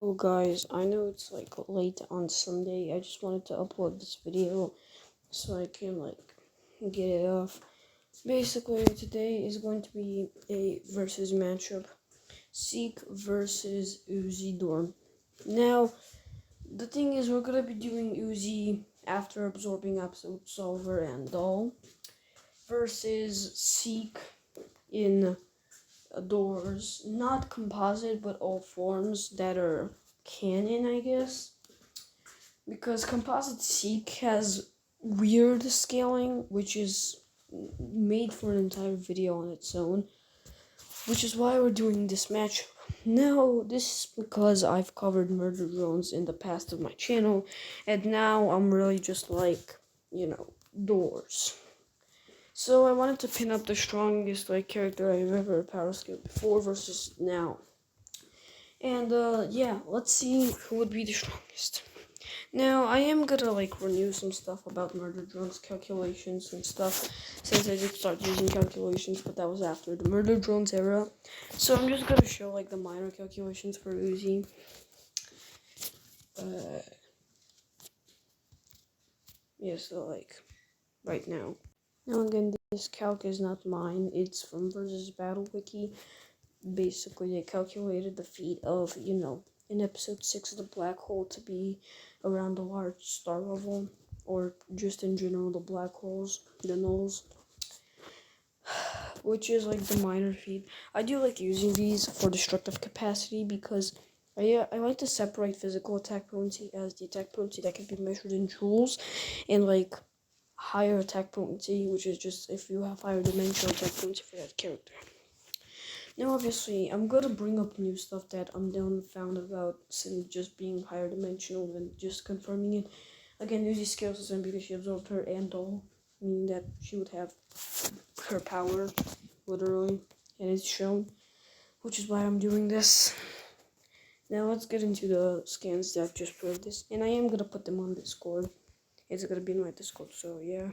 Oh guys, I know it's like late on Sunday. I just wanted to upload this video so I can get it off. Basically, today is going to be a versus matchup. Seek versus Uzi Dorm. Now, the thing is we're gonna be doing Uzi after absorbing Absolute Solver and Doll versus Seek in doors, not composite, but all forms that are canon, I guess. Because composite seek has weird scaling, which is made for an entire video on its own, which is why we're doing this matchup. Now, this is because I've covered murder drones in the past of my channel, and now I'm really just doors. So I wanted to pin up the strongest character I've ever power scaled before versus now. And yeah, let's see who would be the strongest. Now, I am gonna renew some stuff about murder drones calculations and stuff, since I did start using calculations, but that was after the murder drones era. So I'm just gonna show the minor calculations for Uzi. Yeah, so right now. Now again, this calc is not mine, it's from Versus Battle Wiki. Basically, they calculated the feat of, in episode 6 of the black hole to be around the large star level, or just in general the black holes, the nulls, which is the minor feat. I do like using these for destructive capacity because I like to separate physical attack potency as the attack potency that can be measured in joules, and higher attack potency, which is just if you have higher dimensional attack potency for that character. Now, obviously, I'm gonna bring up new stuff that I'm down found about Sin just being higher dimensional and just confirming it. Again, Uzi scales the Sin because she absorbed her and Doll, meaning that she would have her power, literally, and it's shown, which is why I'm doing this. Now, let's get into the scans that just proved this, and I am gonna put them on Discord. It's gonna be in my Discord, so yeah.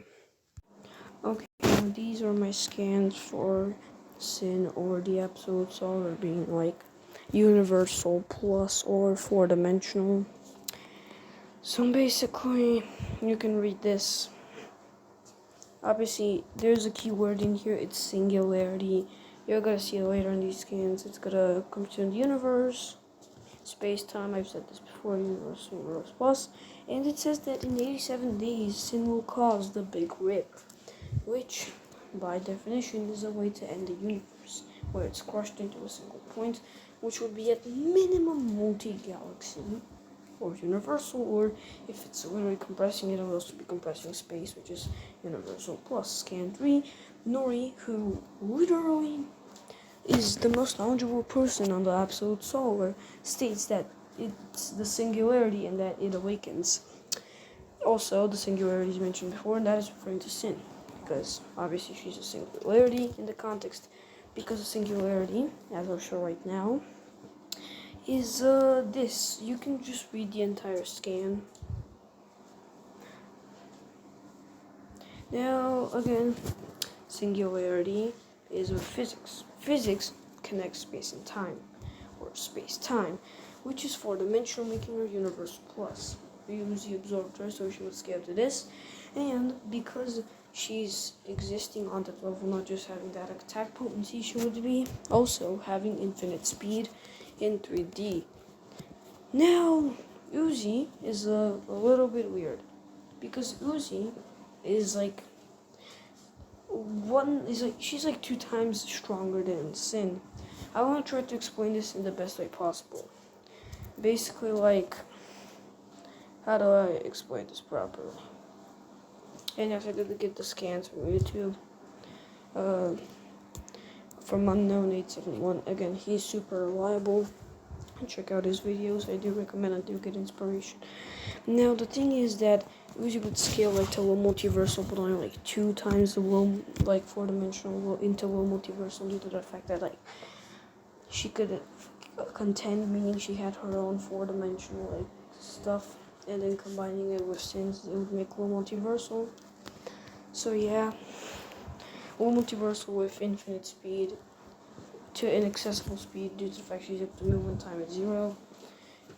Okay, now these are my scans for Sin or the Absolute Solver being universal plus or 4-dimensional. So basically, you can read this. Obviously, there's a keyword in here, it's singularity. You're gonna see it later in these scans. It's gonna come to the universe, space-time, I've said this before, universe plus. And it says that in 87 days, Sin will cause the Big Rip, which, by definition, is a way to end the universe, where it's crushed into a single point, which would be at minimum multi-galaxy, or universal, or if it's literally compressing it will also be compressing space, which is universal plus. Scan 3, Nori, who literally is the most knowledgeable person on the Absolute Solver, states that it's the singularity and that it awakens. Also, the singularity is mentioned before, and that is referring to Sin, because obviously she's a singularity in the context, because a singularity, as I'll show right now, is this. You can just read the entire scan. Now, again, singularity is with physics. Physics connects space and time, or space-time, which is 4-dimensional, making her universal plus. Uzi absorbed her, so she would scale to this, and because she's existing on that level, not just having that attack potency, she would be also having infinite speed in 3D. Now, Uzi is a little bit weird, because Uzi is she's 2 times stronger than Sin. I want to try to explain this in the best way possible. Basically, how do I explain this properly? And yes, I did get the scans from YouTube. From Unknown871. Again, he's super reliable. Check out his videos. I do recommend. I do get inspiration. Now, the thing is that Uzi would scale to low multiversal, but only 2 times the low 4-dimensional into low multiversal, due to the fact that she could contend, meaning she had her own 4-dimensional stuff, and then combining it with Sins, it would make low multiversal. So yeah, low multiversal with infinite speed to inaccessible speed due to the fact she's able to move when time is 0.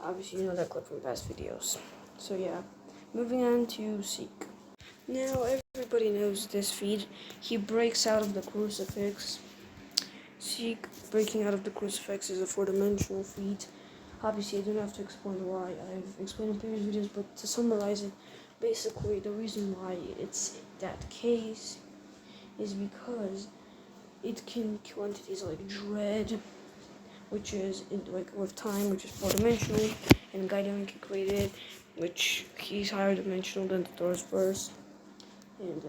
Obviously, you know that clip from past videos. So yeah, moving on to Seek. Now everybody knows this feat. He breaks out of the crucifix. Seek breaking out of the crucifix is a four-dimensional feat. Obviously, I don't have to explain why. I've explained in previous videos, but to summarize it, basically the reason why it's that case is because it can kill entities like Dread, which is with time, which is four-dimensional, and Guidon can create it, which he's higher dimensional than the Thor's verse, and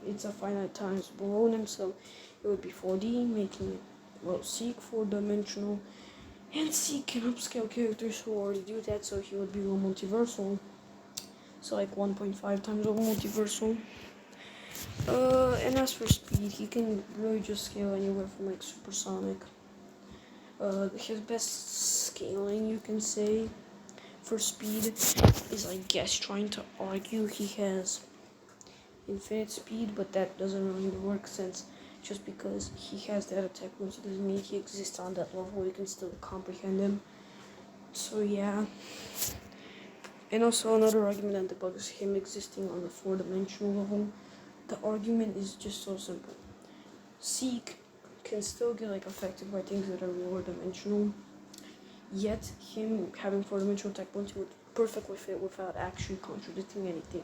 it's a finite times below him, so it would be 4D, making it Seek four-dimensional, and Seek can upscale characters who already do that, so he would be low multiversal, so like 1.5 times over multiversal. And as for speed, he can really just scale anywhere from like supersonic. His best scaling, you can say, for speed is, I guess, trying to argue he has infinite speed, but that doesn't really work since just because he has that attack boost, it doesn't mean he exists on that level. You can still comprehend him. So yeah. And also another argument that debugs him existing on the four-dimensional level. The argument is just so simple. Seek can still get affected by things that are lower dimensional, yet him having four-dimensional attack bounty would perfectly fit without actually contradicting anything.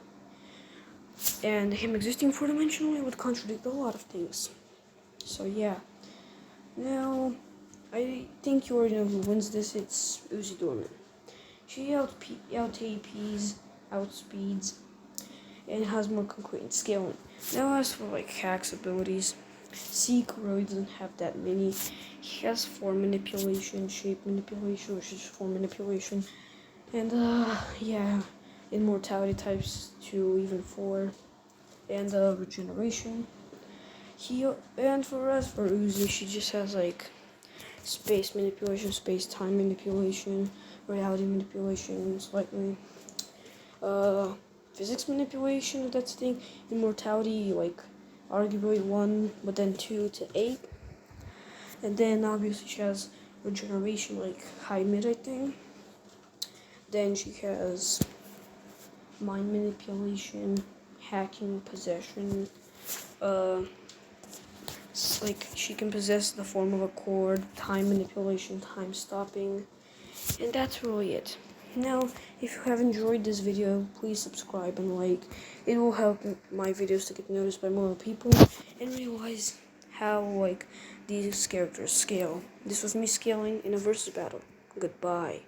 And him existing four-dimensionally would contradict a lot of things. So yeah. Now, I think you already know who wins this. It's Uzi Doorman. She out-APs, outspeeds, and has more concrete scaling. Now as for hacks abilities, Seek really doesn't have that many. He has form manipulation, shape manipulation, which is form manipulation, and yeah, immortality types 2, even 4, and regeneration. And for Uzi, she just has space manipulation, space-time manipulation, reality manipulation, slightly physics manipulation, if that's the thing. Immortality, arguably 1, but then 2 to 8. And then obviously she has regeneration, high mid, I think. Then she has mind manipulation, hacking, possession. She can possess the form of a cord, time manipulation, time stopping, and that's really it. Now, if you have enjoyed this video, please subscribe and like. It will help my videos to get noticed by more people and realize how these characters scale. This was me scaling in a versus battle. Goodbye.